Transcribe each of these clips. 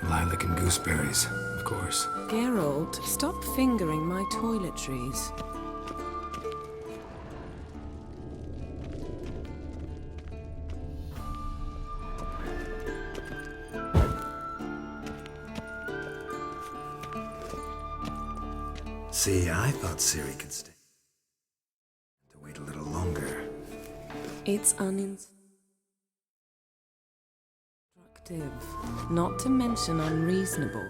Lilac and gooseberries, of course. Geralt, stop fingering my toiletries. See, I thought Ciri could stay. To wait a little longer. It's uninstructive, not to mention unreasonable.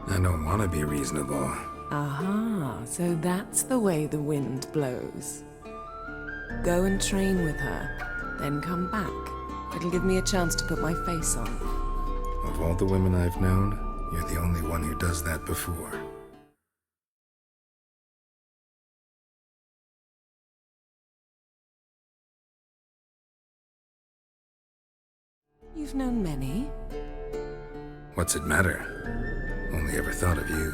I don't want to be reasonable. Aha, so that's the way the wind blows. Go and train with her, then come back. It'll give me a chance to put my face on. Of all the women I've known, you're the only one who does that before. You've known many. What's it matter? Only ever thought of you.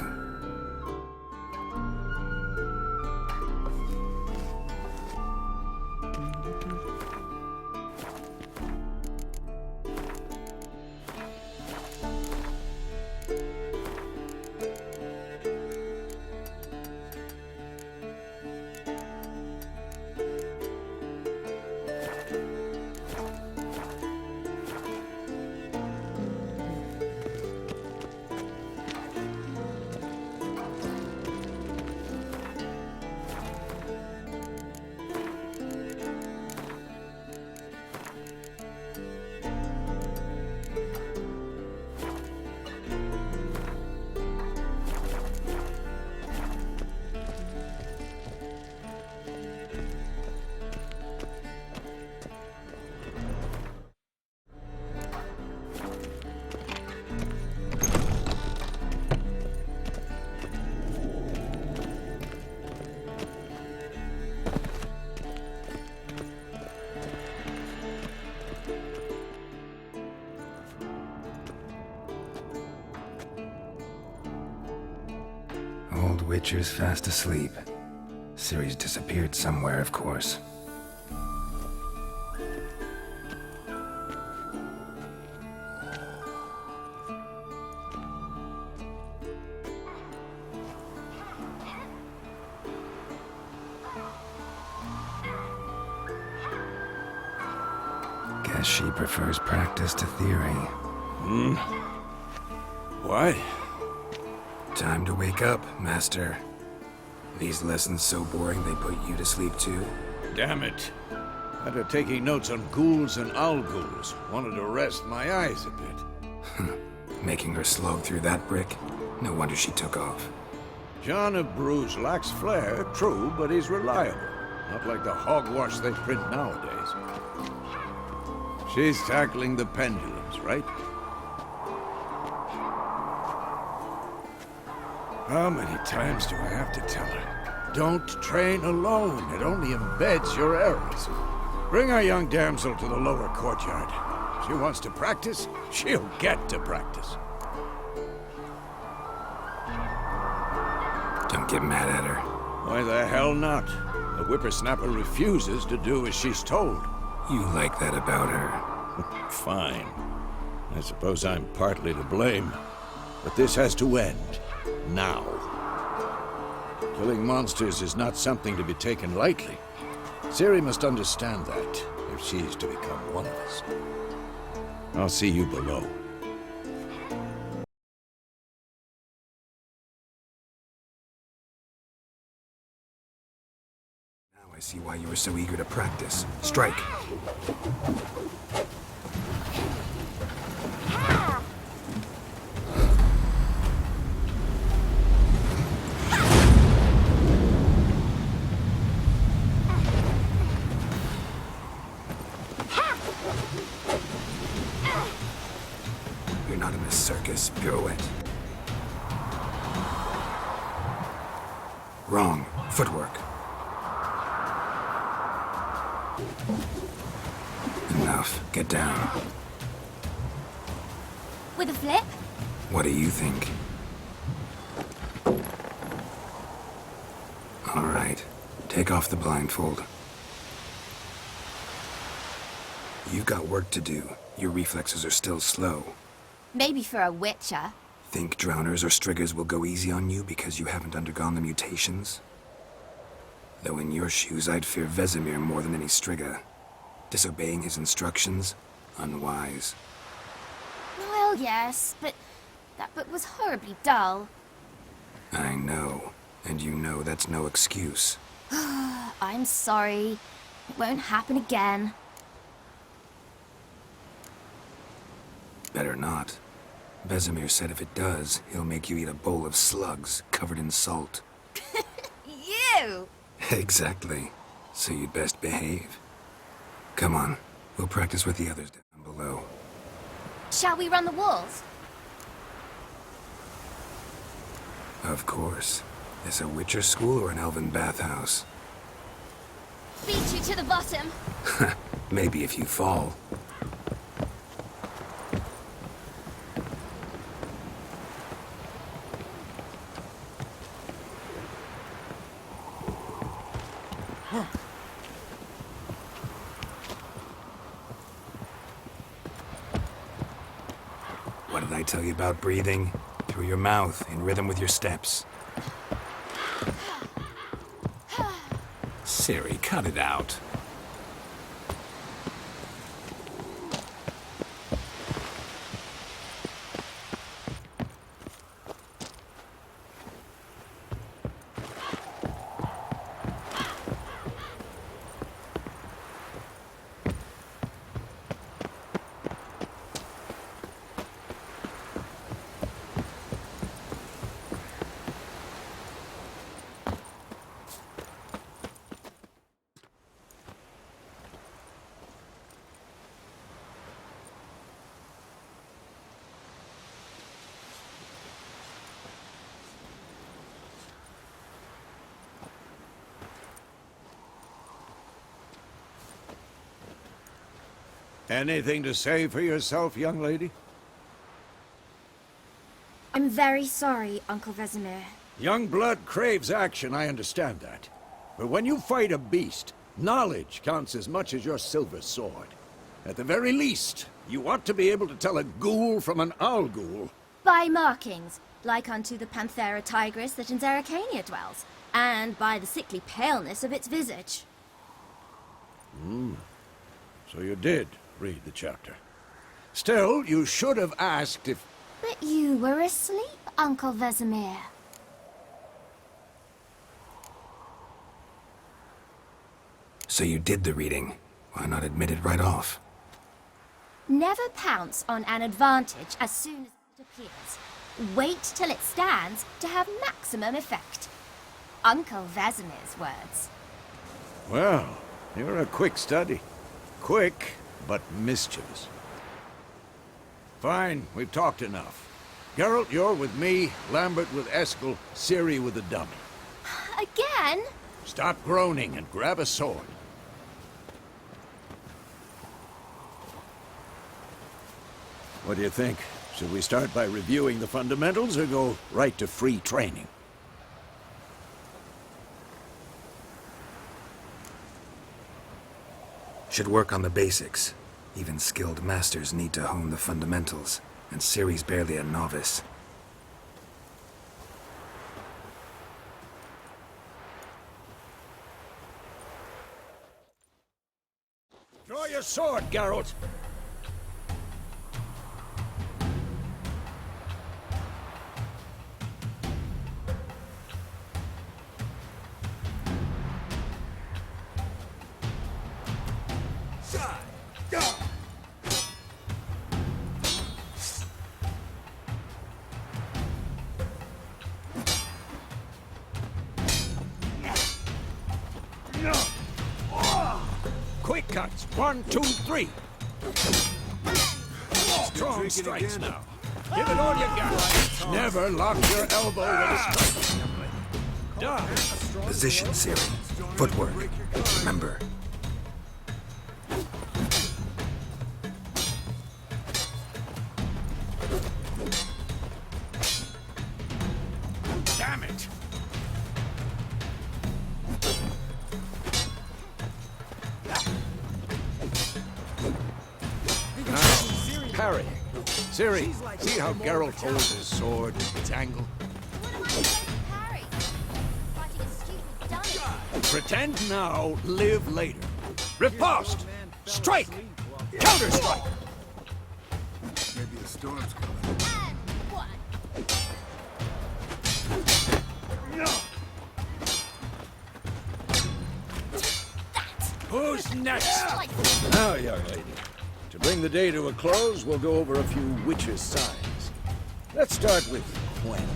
Old Witcher's fast asleep. Ciri's disappeared somewhere, of course. Guess she prefers practice to theory. Why? Time to wake up, Master. These lessons so boring they put you to sleep too? Damn it. After taking notes on ghouls and owl-ghouls, wanted to rest my eyes a bit. Making her slog through that brick? No wonder she took off. John of Bruges lacks flair, true, but he's reliable. Not like the hogwash they print nowadays. She's tackling the pendulums, right? How many times do I have to tell her? Don't train alone. It only embeds your errors. Bring our young damsel to the lower courtyard. She wants to practice, she'll get to practice. Don't get mad at her. Why the hell not? The whippersnapper refuses to do as she's told. You like that about her. Fine. I suppose I'm partly to blame. But this has to end. Now. Killing monsters is not something to be taken lightly. Ciri must understand that, if she's to become one of us. I'll see you below. Now I see why you were so eager to practice. Strike! You're not in a circus, pirouette. Wrong. Footwork. Enough. Get down. With a flip? What do you think? All right. Take off the blindfold. You've got work to do. Your reflexes are still slow. Maybe for a witcher. Think drowners or striggers will go easy on you because you haven't undergone the mutations? Though in your shoes, I'd fear Vesemir more than any strigger. Disobeying his instructions? Unwise. Well, yes, but that book was horribly dull. I know. And you know that's no excuse. I'm sorry. It won't happen again. Better not. Vesemir said if it does, he'll make you eat a bowl of slugs covered in salt. You! Exactly. So you'd best behave. Come on, we'll practice with the others down below. Shall we run the walls? Of course. Is a Witcher school or an elven bathhouse? Beat you to the bottom. Maybe if you fall. What did I tell you about breathing? Through your mouth, in rhythm with your steps. Siri, cut it out. Anything to say for yourself, young lady? I'm very sorry, Uncle Vesemir. Young blood craves action, I understand that. But when you fight a beast, knowledge counts as much as your silver sword. At the very least, you ought to be able to tell a ghoul from an owl ghoul. By markings, like unto the Panthera tigris that in Zeracania dwells, and by the sickly paleness of its visage. So you did read the chapter. Still, you should have asked if... But you were asleep, Uncle Vesemir. So you did the reading. Why not admit it right off? Never pounce on an advantage as soon as it appears. Wait till it stands to have maximum effect. Uncle Vesemir's words. Well, you're a quick study. Quick, but mischievous. Fine, we've talked enough. Geralt, you're with me, Lambert with Eskel, Ciri with the dummy. Again? Stop groaning and grab a sword. What do you think? Should we start by reviewing the fundamentals or go right to free training? Should work on the basics. Even skilled masters need to hone the fundamentals, and Ciri's barely a novice. Draw your sword, Geralt! Quick cuts. 1, 2, 3. Strong strikes now. Give it all you got. Never lock your elbow with a strike. Done. Position, Ciri. Footwork. Remember. parrying. Ciri, see how Geralt holds his sword at its angle? What am I supposed to parry? Fighting a stupid dummy. Pretend now, live later. Riposte! Strike! Counter-strike! Maybe a storm's coming. And one. Who's next? Like Now, young lady, to bring the day to a close, we'll go over a few witches' signs. Let's start with Gwen.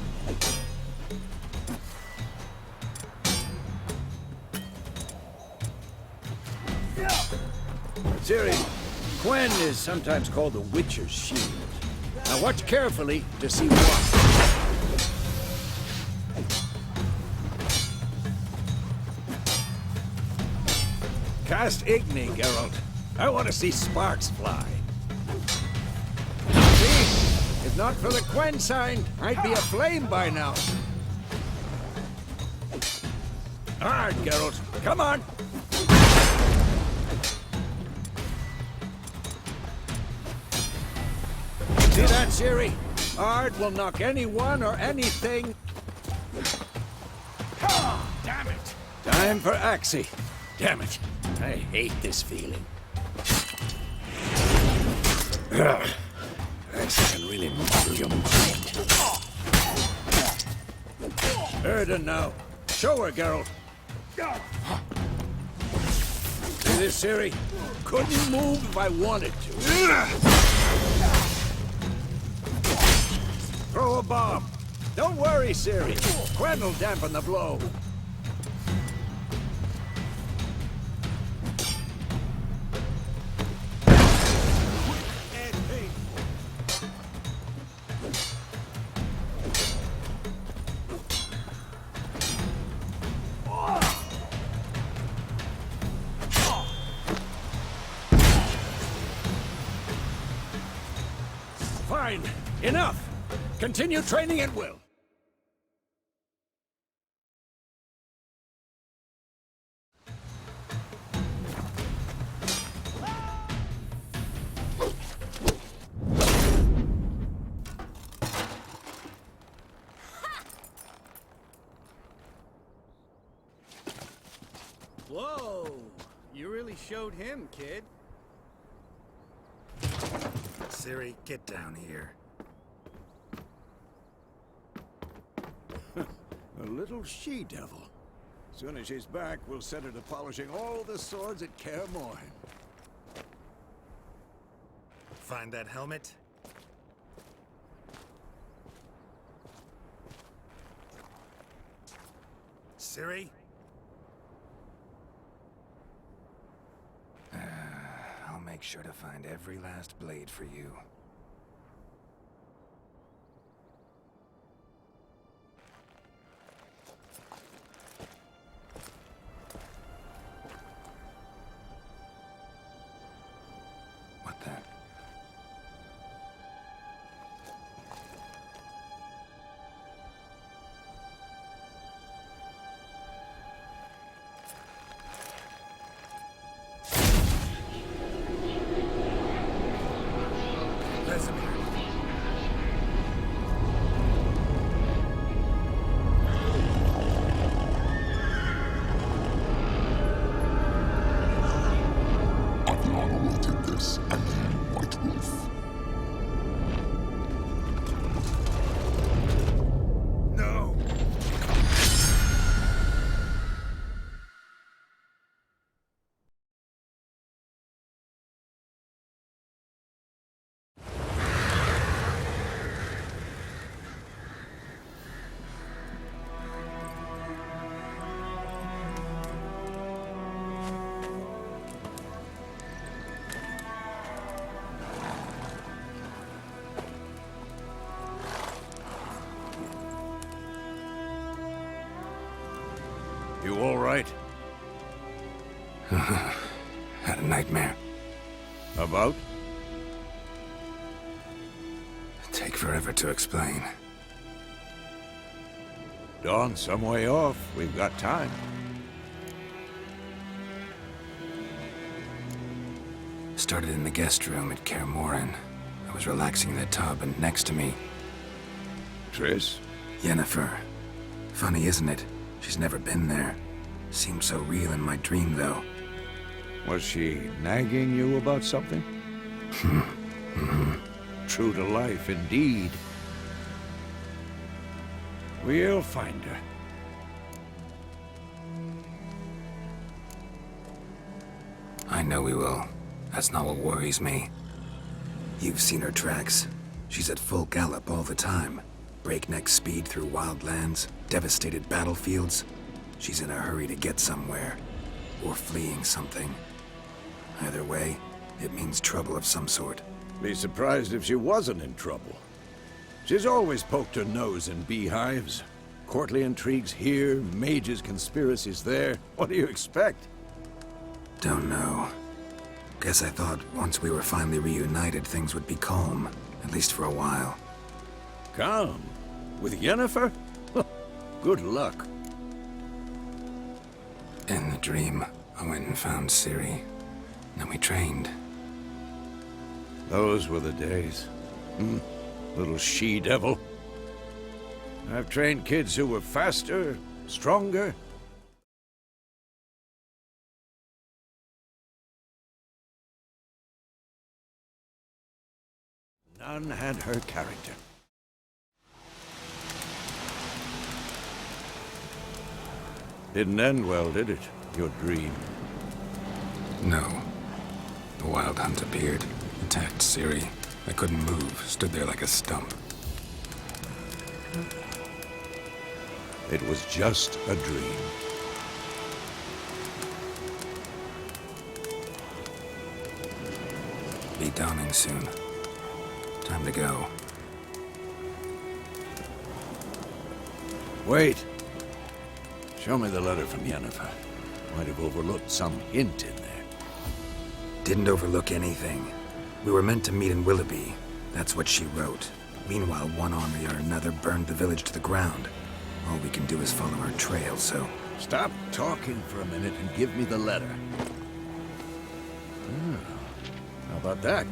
Ciri, Gwen is sometimes called the Witcher's Shield. Now watch carefully to see what. Cast Igni, Geralt. I want to see sparks fly. See? If not for the Gwen sign, I'd be aflame by now. All right, Geralt. Come on. See that, Ciri? Art will knock anyone or anything. Damn it! Time for Axie. Damn it. I hate this feeling. Axie can really muddle your mind. Erden now. Show her, Geralt. See this, Ciri? Couldn't move if I wanted to. Throw a bomb. Don't worry, Ciri. Gwen will dampen the blow. Fine. Enough. Continue training at will. Whoa! You really showed him, kid. Ciri, get down here. A little she-devil. Soon as she's back, we'll set her to polishing all the swords at Kaer Morhen. Find that helmet? Ciri? I'll make sure to find every last blade for you. What the? You all right? Had a nightmare. About? Take forever to explain. Dawn's some way off. We've got time. Started in the guest room at Kaer Morhen. I was relaxing in the tub, and next to me, Triss? Yennefer. Funny, isn't it? She's never been there. Seemed so real in my dream, though. Was she nagging you about something? True to life, indeed. We'll find her. I know we will. That's not what worries me. You've seen her tracks. She's at full gallop all the time. Breakneck speed through wild lands, devastated battlefields. She's in a hurry to get somewhere. Or fleeing something. Either way, it means trouble of some sort. Be surprised if she wasn't in trouble. She's always poked her nose in beehives. Courtly intrigues here, mages' conspiracies there. What do you expect? Don't know. Guess I thought once we were finally reunited, things would be calm. At least for a while. Calm? With Yennefer? Good luck. In the dream, I went and found Ciri. Then we trained. Those were the days. Little she-devil. I've trained kids who were faster, stronger. None had her character. Didn't end well, did it? Your dream. No. The Wild Hunt appeared, attacked Ciri. I couldn't move, stood there like a stump. It was just a dream. Be dawning soon. Time to go. Wait. Show me the letter from Yennefer. Might have overlooked some hint in there. Didn't overlook anything. We were meant to meet in Willoughby. That's what she wrote. Meanwhile, one army or another burned the village to the ground. All we can do is follow her trail, so... Stop talking for a minute and give me the letter. How about that?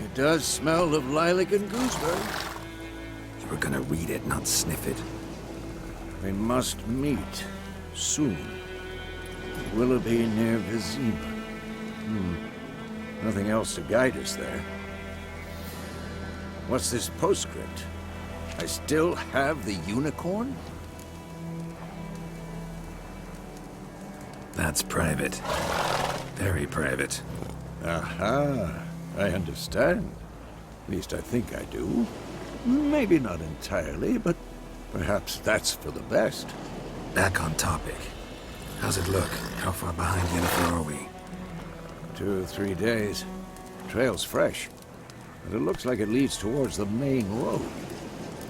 It does smell of lilac and gooseberry. You were gonna read it, not sniff it. We must meet soon. Willoughby near Vizima. Nothing else to guide us there. What's this postscript? I still have the unicorn? That's private. Very private. Aha, I understand. At least I think I do. Maybe not entirely, but perhaps that's for the best. Back on topic. How's it look? How far behind Yennefer are we? 2 or 3 days. Trail's fresh, but it looks like it leads towards the main road.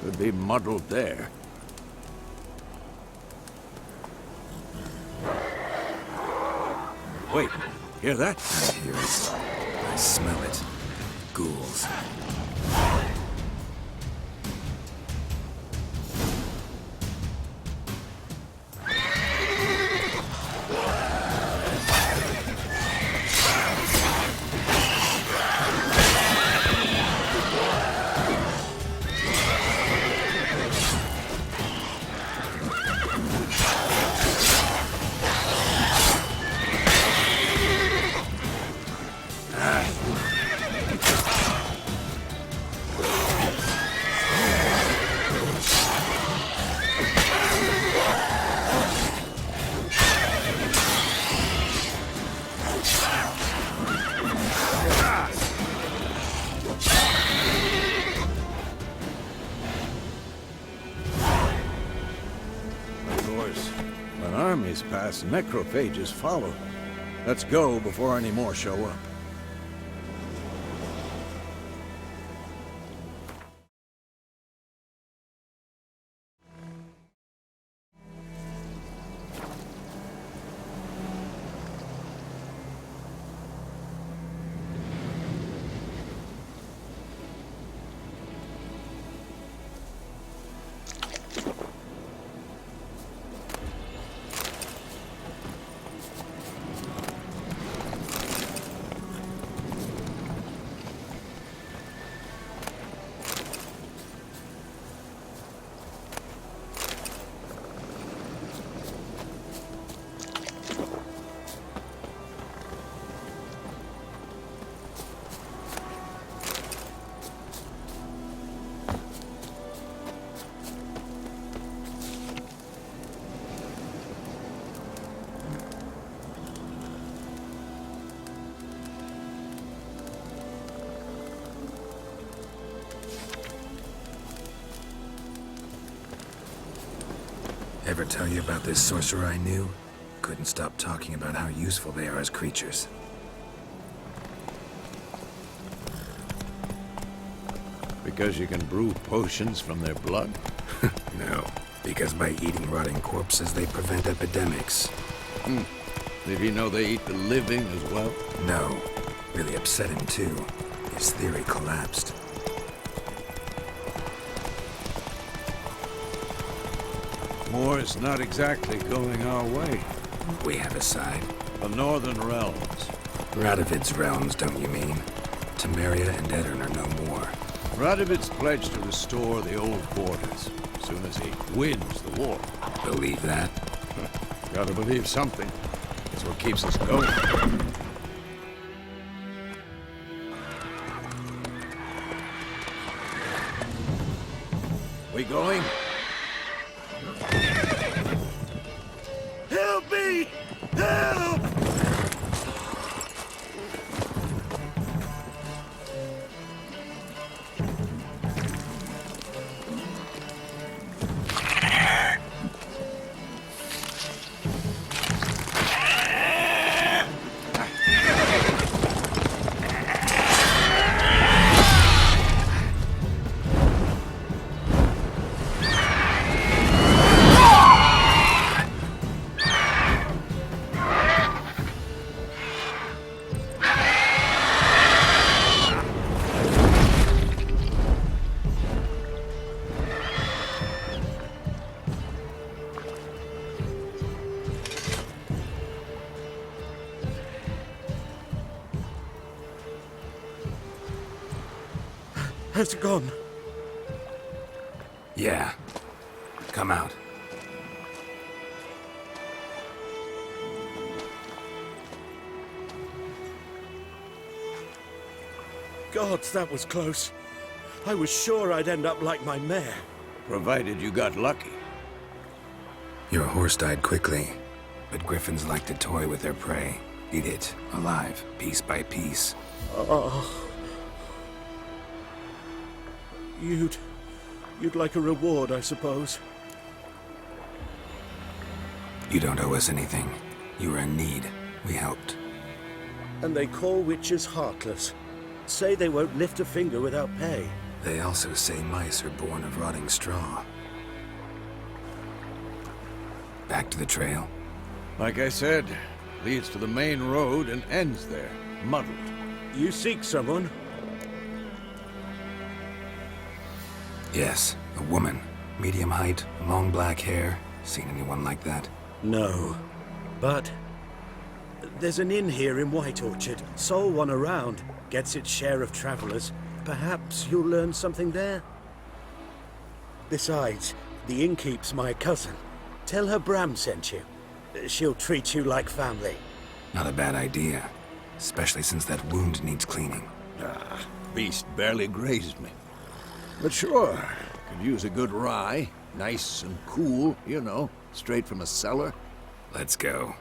Could be muddled there. Wait, hear that? I hear it. I smell it. Ghouls. Armies pass, necrophages follow. Let's go before any more show up. Ever tell you about this sorcerer I knew? Couldn't stop talking about how useful they are as creatures. Because you can brew potions from their blood? No, because by eating rotting corpses, they prevent epidemics. Did he know they eat the living as well? No, really upset him too. His theory collapsed. War's not exactly going our way. We have a side. The Northern Realms. Radovid's realms, don't you mean? Temeria and Edirn are no more. Radovid's pledged to restore the old borders as soon as he wins the war. Believe that? Gotta believe something. It's what keeps us going. We going? Help me! Help! Has it gone? Yeah. Come out. Gods, that was close. I was sure I'd end up like my mare. Provided you got lucky. Your horse died quickly, but griffins like to toy with their prey. Eat it, alive, piece by piece. Oh. You'd like a reward, I suppose. You don't owe us anything. You were in need. We helped. And they call witches heartless. Say they won't lift a finger without pay. They also say mice are born of rotting straw. Back to the trail? Like I said, leads to the main road and ends there, muddled. You seek someone? Yes, a woman. Medium height, long black hair. Seen anyone like that? No. But there's an inn here in White Orchard. Sole one around. Gets its share of travelers. Perhaps you'll learn something there? Besides, the innkeep's my cousin. Tell her Bram sent you. She'll treat you like family. Not a bad idea. Especially since that wound needs cleaning. Beast barely grazed me. But sure, could use a good rye. Nice and cool, you know, straight from a cellar. Let's go.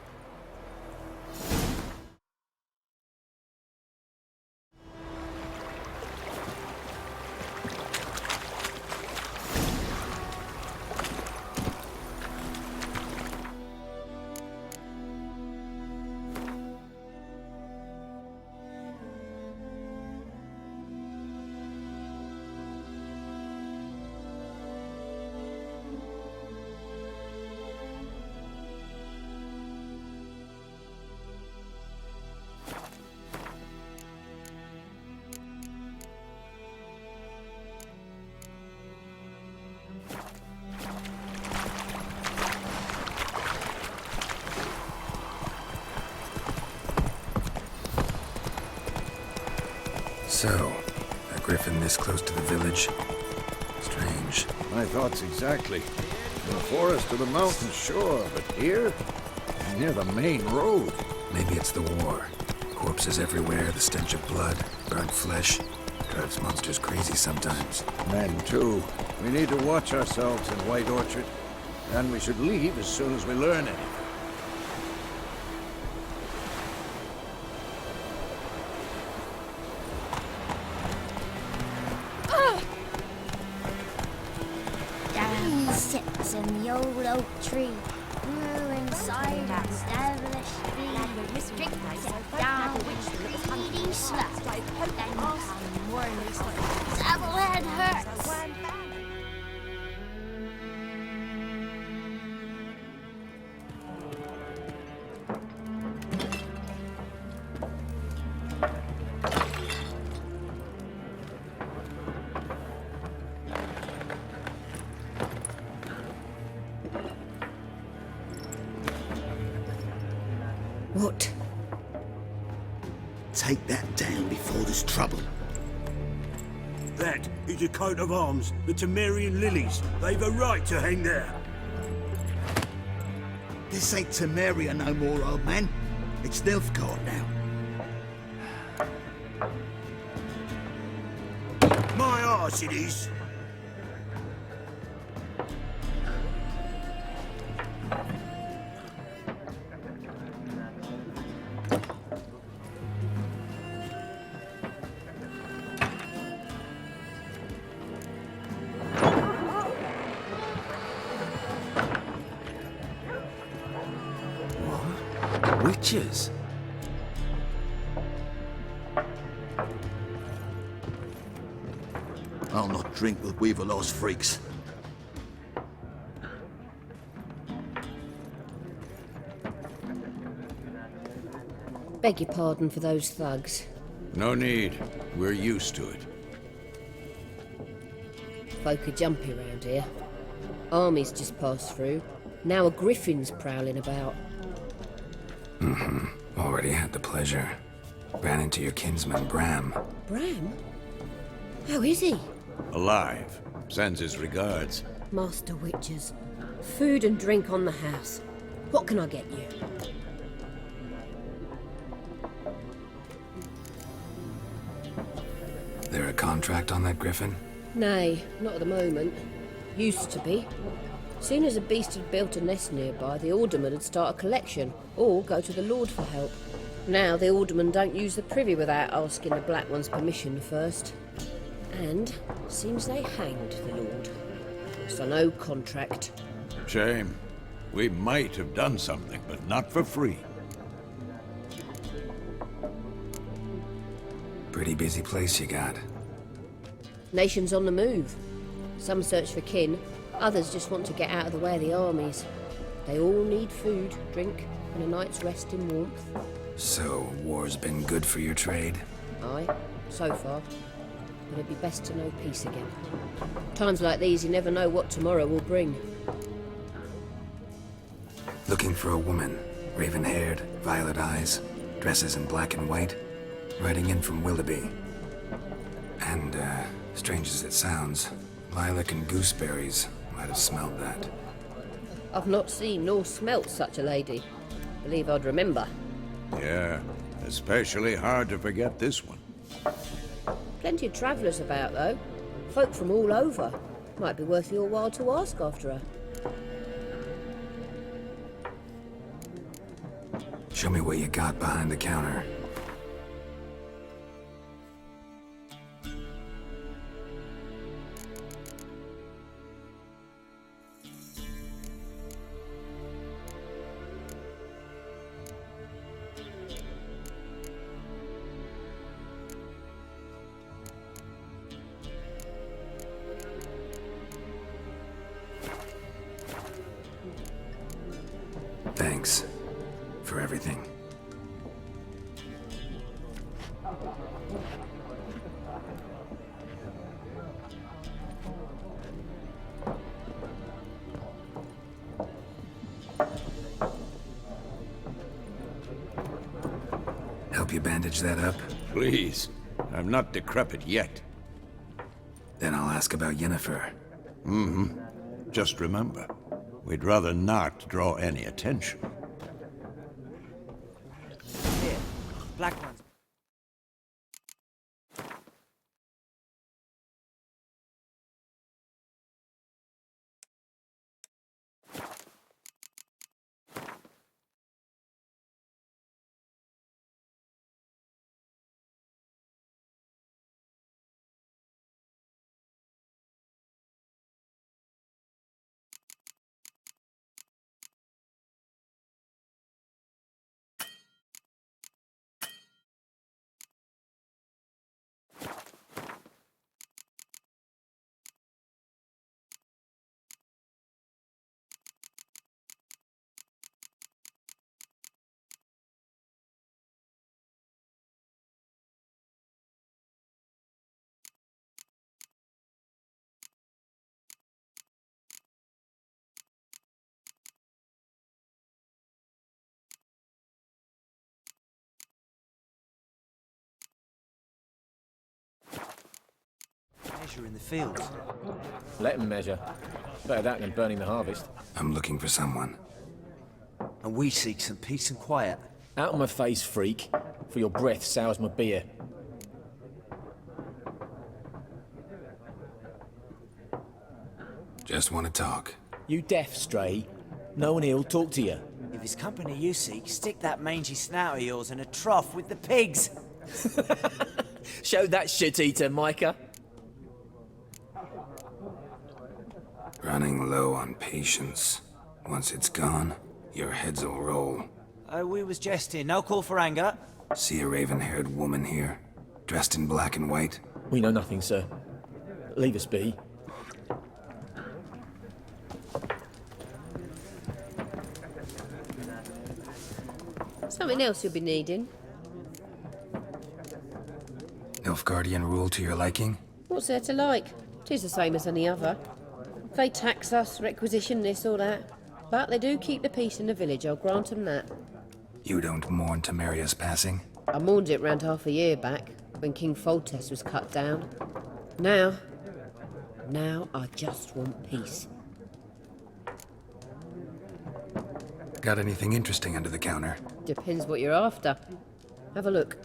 So, a griffin this close to the village? Strange. My thoughts exactly. In the forest or the mountains, sure, but here? Near the main road. Maybe it's the war. Corpses everywhere, the stench of blood, burnt flesh. Drives monsters crazy sometimes. Men, too. We need to watch ourselves in White Orchard. And we should leave as soon as we learn anything. sits in the old oak tree, grew inside its devilish bee, drinks it down with greedy slurp, then come worms, devil head hurts. What? Take that down before there's trouble. That is a coat of arms, the Temerian lilies. They've a right to hang there. This ain't Temeria no more, old man. It's Nilfgaard now. My arse it is. Witches? I'll not drink with Weaverlaw's freaks. Beg your pardon for those thugs. No need. We're used to it. Folk are jumpy around here. Armies just passed through. Now a griffin's prowling about. Already had the pleasure. Ran into your kinsman, Bram. Bram? How is he? Alive. Sends his regards. Master Witches. Food and drink on the house. What can I get you? There a contract on that griffin? Nay, not at the moment. Used to be. Soon as a beast had built a nest nearby, the alderman would start a collection, or go to the Lord for help. Now the aldermen don't use the privy without asking the Black One's permission first. And seems they hanged the Lord. So no contract. Shame. We might have done something, but not for free. Pretty busy place you got. Nations on the move. Some search for kin, others just want to get out of the way of the armies. They all need food, drink, and a night's rest in warmth. So, war's been good for your trade? Aye, so far. But it'd be best to know peace again. Times like these, you never know what tomorrow will bring. Looking for a woman. Raven-haired, violet eyes, dresses in black and white. Riding in from Willoughby. And, strange as it sounds, lilac and gooseberries might have smelled that. I've not seen nor smelt such a lady. Believe I'd remember. Yeah, especially hard to forget this one. Plenty of travellers about, though. Folk from all over. Might be worth your while to ask after her. Show me what you got behind the counter. Thanks for everything. Help you bandage that up? Please. I'm not decrepit yet. Then I'll ask about Yennefer. Just remember, we'd rather not draw any attention. Here, black ones. measure in the fields. Let them measure. Better that than burning the harvest. I'm looking for someone. And we seek some peace and quiet. Out of my face, freak. For your breath sours my beer. Just want to talk. You deaf, Stray? No one here'll talk to you. If it's company you seek, stick that mangy snout of yours in a trough with the pigs. Show that shit-eater, Micah. Running low on patience. Once it's gone, your heads will roll. Oh, we was jesting. No call for anger. See a raven-haired woman here, dressed in black and white? We know nothing, sir. Leave us be. Something else you'll be needing. Nilfgaardian rule to your liking? What's there to like? 'Tis the same as any other. They tax us, requisition this or that. But they do keep the peace in the village, I'll grant 'em that. You don't mourn Temeria's passing? I mourned it round half a year back, when King Foltest was cut down. Now I just want peace. Got anything interesting under the counter? Depends what you're after. Have a look.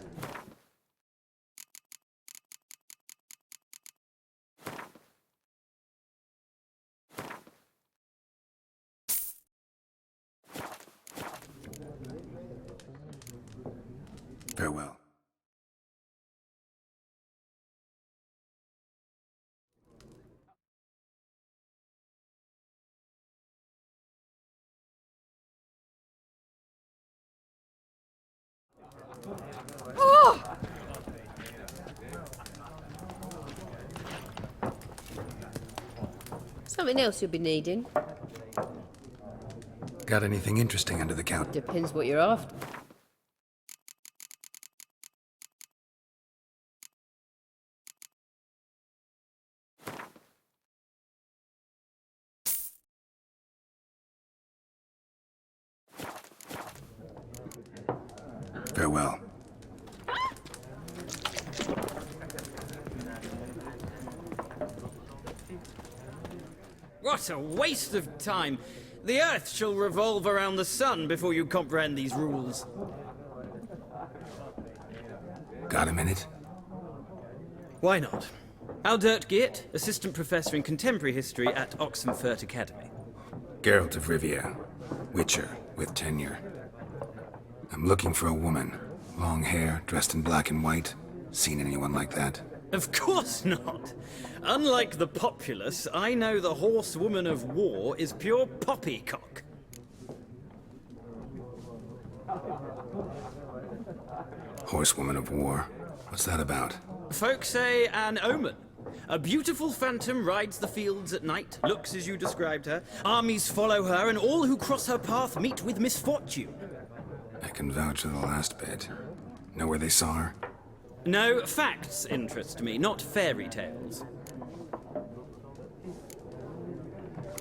Farewell. Something else you'll be needing. Got anything interesting under the counter? Depends what you're after. Farewell. What a waste of time! The Earth shall revolve around the sun before you comprehend these rules. Got a minute? Why not? Aldert Geert, Assistant Professor in Contemporary History at Oxenfurt Academy. Geralt of Rivia. Witcher, with tenure. I'm looking for a woman. Long hair, dressed in black and white. Seen anyone like that? Of course not! Unlike the populace, I know the horsewoman of war is pure poppycock. Horsewoman of war? What's that about? Folk say an omen. A beautiful phantom rides the fields at night, looks as you described her. Armies follow her, and all who cross her path meet with misfortune. I can vouch for the last bit. Know where they saw her? No, facts interest me, not fairy tales.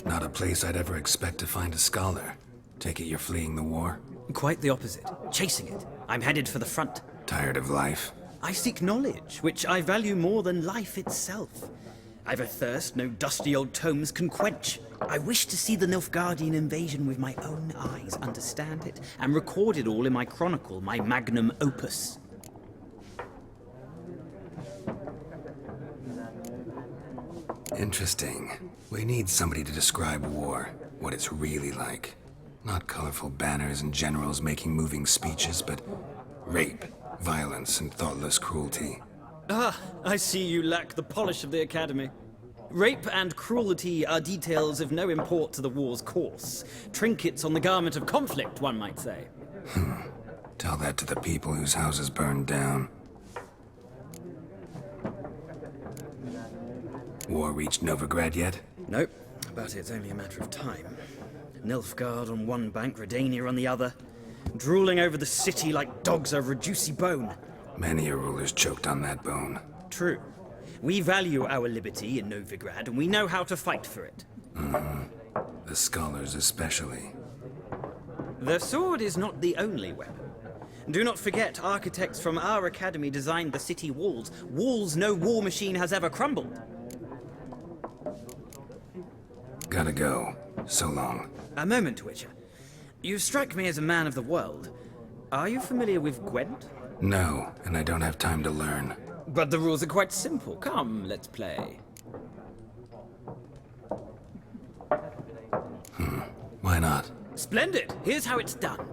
Not a place I'd ever expect to find a scholar. Take it you're fleeing the war? Quite the opposite. Chasing it. I'm headed for the front. Tired of life? I seek knowledge, which I value more than life itself. I've a thirst no dusty old tomes can quench. I wish to see the Nilfgaardian invasion with my own eyes, understand it, and record it all in my chronicle, my magnum opus. Interesting. We need somebody to describe war, what it's really like. Not colorful banners and generals making moving speeches, but rape, violence, and thoughtless cruelty. Ah, I see you lack the polish of the Academy. Rape and cruelty are details of no import to the war's course. Trinkets on the garment of conflict, one might say. Tell that to the people whose houses burned down. War reached Novigrad yet? Nope, but it's only a matter of time. Nilfgaard on one bank, Redania on the other, drooling over the city like dogs over a juicy bone. Many a ruler's choked on that bone. True. We value our liberty in Novigrad, and we know how to fight for it. The scholars especially. The sword is not the only weapon. Do not forget, architects from our academy designed the city walls. Walls no war machine has ever crumbled. Gotta go. So long. A moment, Witcher. You strike me as a man of the world. Are you familiar with Gwent? No, and I don't have time to learn. But the rules are quite simple. Come, let's play. Why not? Splendid! Here's how it's done.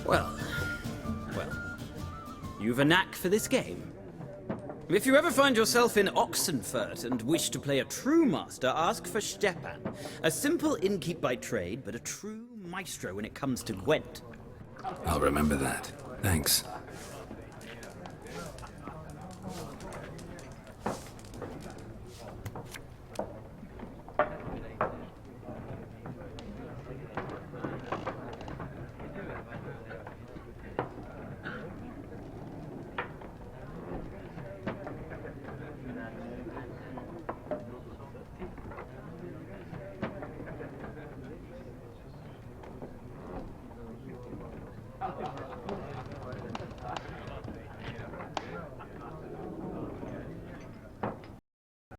Well, you've a knack for this game. If you ever find yourself in Oxenfurt and wish to play a true master, ask for Stepan. A simple innkeep by trade, but a true maestro when it comes to Gwent. I'll remember that. Thanks.